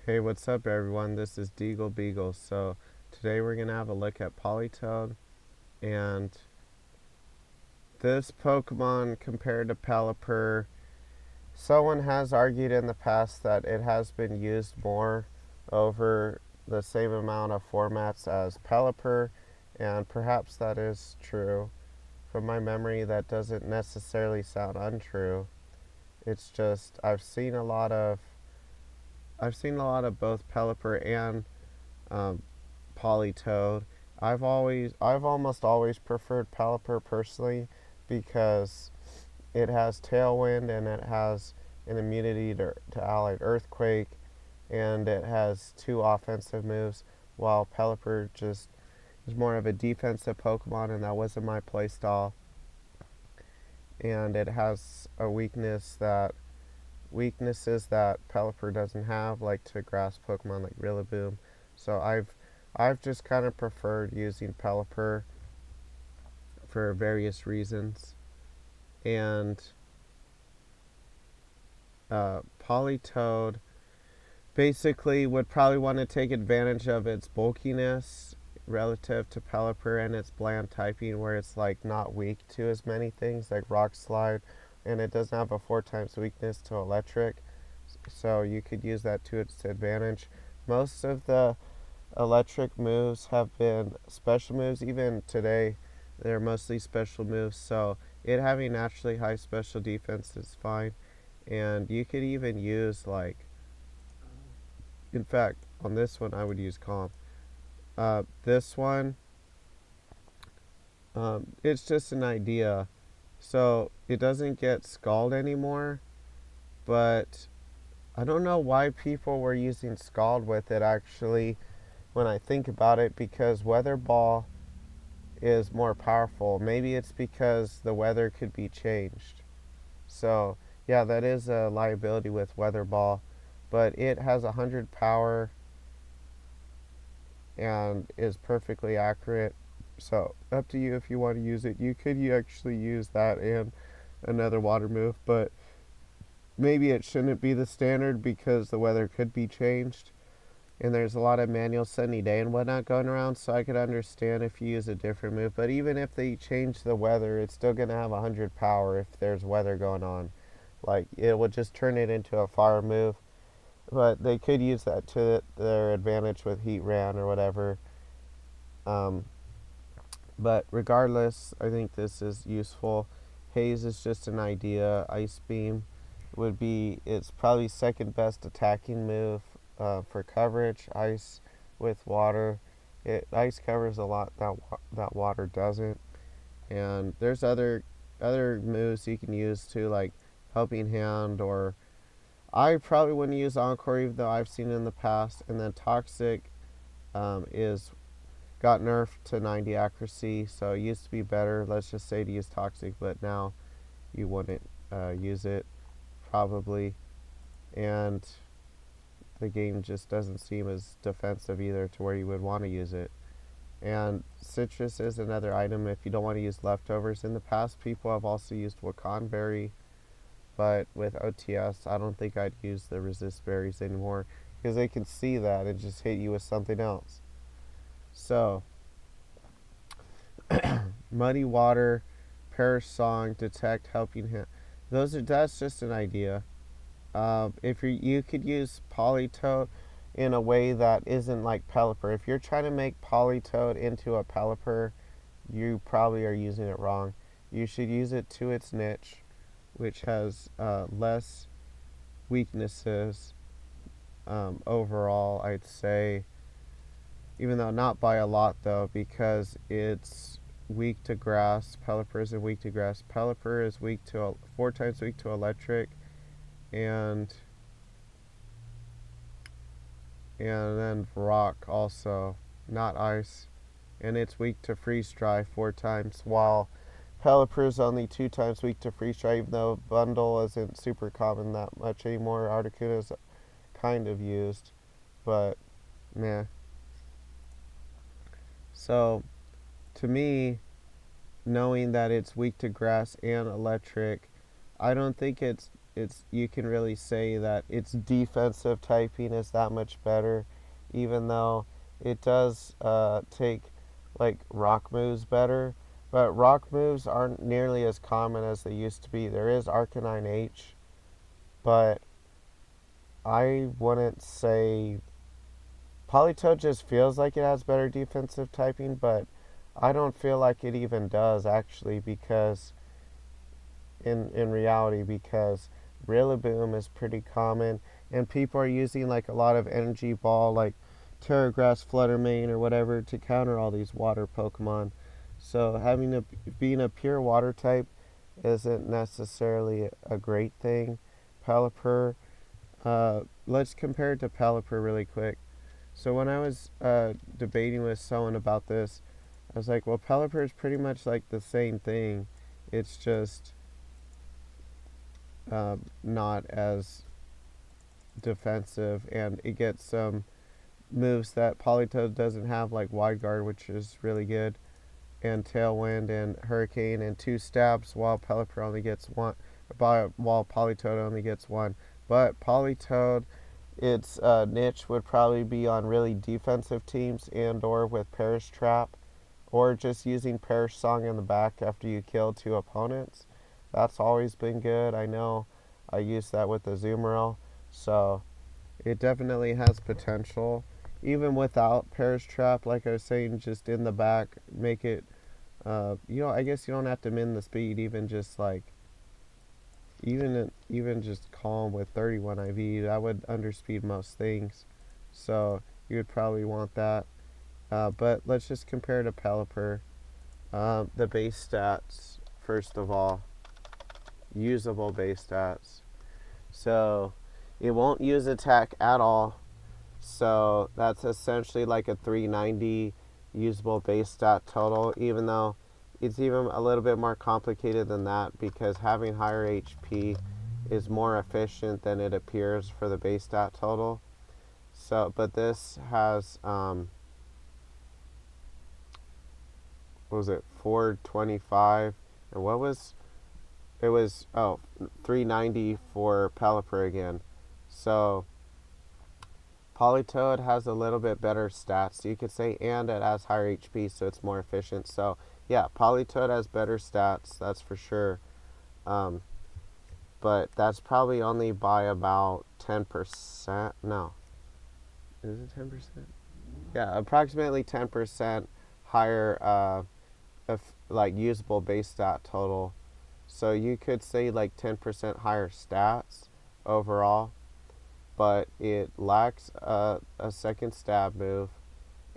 Hey, what's up everyone? This is DeagleBeagle. So today we're going to have a look at Politoed, and this Pokemon compared to Pelipper, someone has argued in the past that it has been used more over the same amount of formats as Pelipper, and perhaps that is true. From my memory, that doesn't necessarily sound untrue. It's just I've seen a lot of both Pelipper and um, Politoed. I've almost always preferred Pelipper personally because it has Tailwind and it has an immunity to Allied Earthquake, and it has two offensive moves, while Pelipper just is more of a defensive Pokemon, and that wasn't my playstyle. And it has weaknesses that Pelipper doesn't have, like to grass Pokemon like Rillaboom. So I've just kind of preferred using Pelipper for various reasons. And Politoed basically would probably want to take advantage of its bulkiness relative to Pelipper and its bland typing, where it's like not weak to as many things like Rock Slide, and it doesn't have a 4 times weakness to Electric, so you could use that to its advantage. Most of the electric moves have been special moves. Even today, they're mostly special moves, so it having naturally high special defense is fine. And you could even use, like, in fact, on this one, I would use Calm. This one, it's just an idea. So it doesn't get Scald anymore, but I don't know why people were using Scald with it actually when I think about it, because Weather Ball is more powerful. Maybe it's because the weather could be changed. So, yeah, that is a liability with Weather Ball, but it has 100 power and is perfectly accurate. So, up to you if you want to use it. You could actually use that and another water move, but maybe it shouldn't be the standard because the weather could be changed. And there's a lot of manual sunny day and whatnot going around, so I could understand if you use a different move. But even if they change the weather, it's still going to have 100 power if there's weather going on. Like, it would just turn it into a fire move. But they could use that to their advantage with Heat Ran or whatever. Um, but regardless, I think this is useful. Haze is just an idea. Ice Beam would be it's probably second best attacking move for coverage. Ice with water, ice covers a lot that water doesn't. And there's other moves you can use too, like Helping Hand, or I probably wouldn't use Encore even though I've seen it in the past. And then Toxic is got nerfed to 90 accuracy, so it used to be better. Let's just say to use Toxic, but now you wouldn't use it probably, and the game just doesn't seem as defensive either to where you would want to use it. And Citrus is another item if you don't want to use leftovers. In the past, people have also used Wakanberry, but with OTS, I don't think I'd use the resist berries anymore because they can see that and just hit you with something else. So, Muddy Water, Perish Song, Detect, Helping Hand. That's just an idea. If you could use Politoed in a way that isn't like Pelipper. If you're trying to make Politoed into a Pelipper, you probably are using it wrong. You should use it to its niche, which has less weaknesses overall, I'd say. Even though not by a lot, though, because it's weak to grass. Pelipper isn't weak to grass. Pelipper is 4 times weak to electric, and then rock also, not ice, and it's weak to freeze dry 4 times, while Pelipper is only 2 times weak to freeze dry, even though bundle isn't super common that much anymore. Articuno is kind of used, but meh. So to me, knowing that it's weak to grass and electric, I don't think it's you can really say that its defensive typing is that much better, even though it does take like rock moves better. But rock moves aren't nearly as common as they used to be. There is Arcanine H, but I wouldn't say Politoed just feels like it has better defensive typing, but I don't feel like it even does actually, because in reality, because Rillaboom is pretty common and people are using like a lot of energy ball like Tera Grass, Fluttermane, or whatever to counter all these water Pokemon. So being a pure water type isn't necessarily a great thing. Pelipper, let's compare it to Pelipper really quick. So when I was debating with someone about this, I was like, well, Pelipper is pretty much like the same thing. It's just not as defensive, and it gets some moves that Politoed doesn't have, like Wide Guard, which is really good, and Tailwind and Hurricane and 2 stabs, while Pelipper only gets one, while Politoed only gets one. But Politoed, its niche would probably be on really defensive teams and or with Perish Trap, or just using Perish Song in the back after you kill 2 opponents. That's always been good. I know I used that with the Azumarill, so it definitely has potential. Even without Perish Trap, like I was saying, just in the back, make it, I guess you don't have to min the speed, even just like, even just Calm with 31 IV, that would underspeed most things. So you would probably want that. But let's just compare to Pelipper. The base stats, first of all, usable base stats. So it won't use attack at all. So that's essentially like a 390 usable base stat total, even though it's even a little bit more complicated than that, because having higher HP is more efficient than it appears for the base stat total. So, but this has, what was it, 425, and what was, it was, 390 for Pelipper again. So Politoed has a little bit better stats, you could say, and it has higher HP, so it's more efficient. So yeah, Politoed has better stats, that's for sure. But that's probably only by about 10%. No. Is it 10%? Yeah, approximately 10% higher, like usable base stat total. So you could say like 10% higher stats overall, but it lacks a second stab move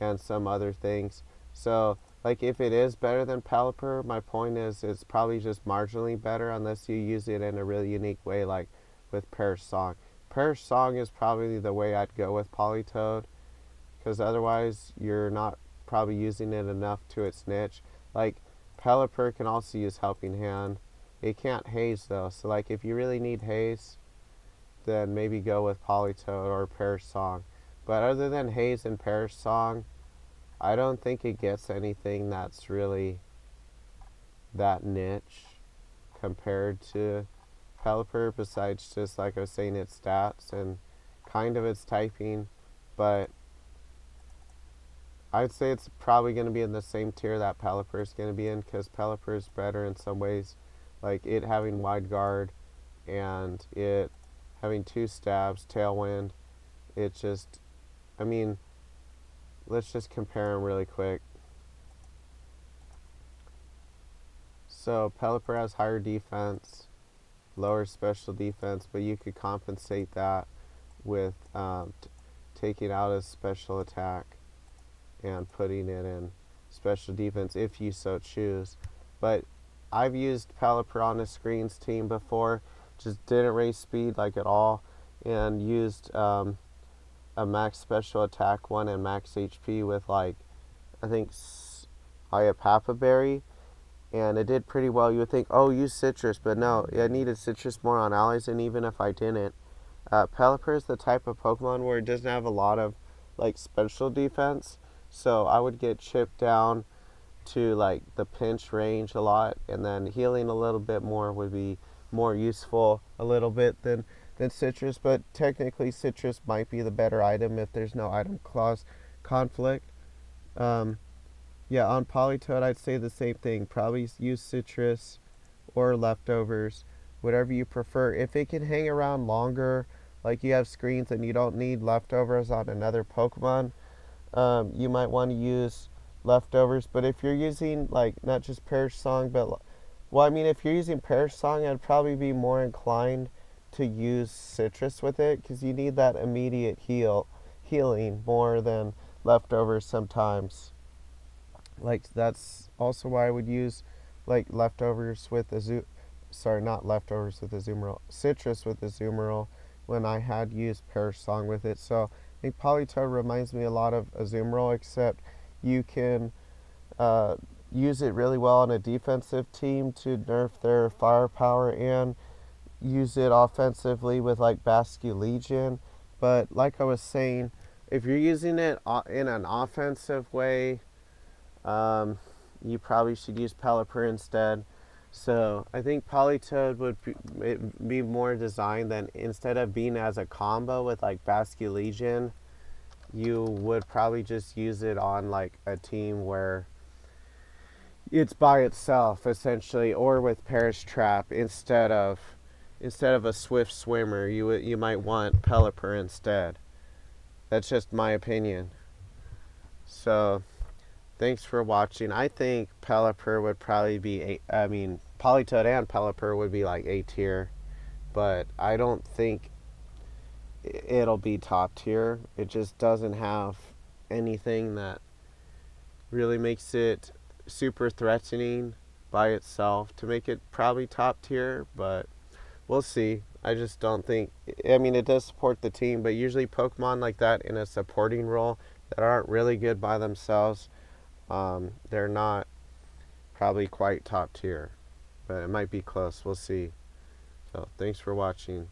and some other things. So like if it is better than Pelipper, my point is it's probably just marginally better unless you use it in a really unique way, like with Perish Song. Perish Song is probably the way I'd go with Politoed, because otherwise you're not probably using it enough to its niche. Like Pelipper can also use Helping Hand. It can't haze though, so like if you really need haze, then maybe go with Politoed or Perish Song. But other than haze and Perish Song, I don't think it gets anything that's really that niche compared to Pelipper, besides just like I was saying, its stats and kind of its typing. But I'd say it's probably going to be in the same tier that Pelipper is going to be in, because Pelipper is better in some ways, like it having Wide Guard and it having 2 stabs, Tailwind. It just, I mean, let's just compare them really quick. So Pelipper has higher defense, lower special defense, but you could compensate that with taking out a special attack and putting it in special defense if you so choose. But I've used Pelipper on a screens team before, just didn't raise speed like at all, and used a max special attack one and max HP with like, I think Papa Berry, and it did pretty well. You would think, oh, use citrus, but no, I needed citrus more on allies, and even if I didn't, Pelipper is the type of Pokemon where it doesn't have a lot of like special defense, so I would get chipped down to like the pinch range a lot, and then healing a little bit more would be more useful a little bit than citrus, but technically citrus might be the better item if there's no item clause conflict. Um, yeah, on Politoed, I'd say the same thing. Probably use citrus or leftovers, whatever you prefer. If it can hang around longer, like you have screens and you don't need leftovers on another Pokemon, you might want to use leftovers. But if you're using like not just Perish Song, but well, I mean, if you're using Perish Song, I'd probably be more inclined to use citrus with it because you need that immediate healing more than leftovers sometimes. Like that's also why I would use like leftovers with sorry, not leftovers with Azumarill, citrus with Azumarill when I had used Perish Song with it. So I think Politoed reminds me a lot of Azumarill, except you can uh, use it really well on a defensive team to nerf their firepower and use it offensively with like Basque Legion. But like I was saying, if you're using it in an offensive way, um, you probably should use Pelipper instead. So I think Politoed would be more designed than instead of being as a combo with like Basque Legion, you would probably just use it on like a team where it's by itself essentially, or with Perish Trap instead of a Swift Swimmer. You might want Pelipper instead. That's just my opinion. So thanks for watching. I think Pelipper would probably be I mean, Politoed and Pelipper would be like A tier, but I don't think it'll be top tier. It just doesn't have anything that really makes it super threatening by itself to make it probably top tier, but we'll see. I just don't think. I mean, it does support the team, but usually Pokemon like that in a supporting role that aren't really good by themselves, they're not probably quite top tier, but it might be close. We'll see. So thanks for watching.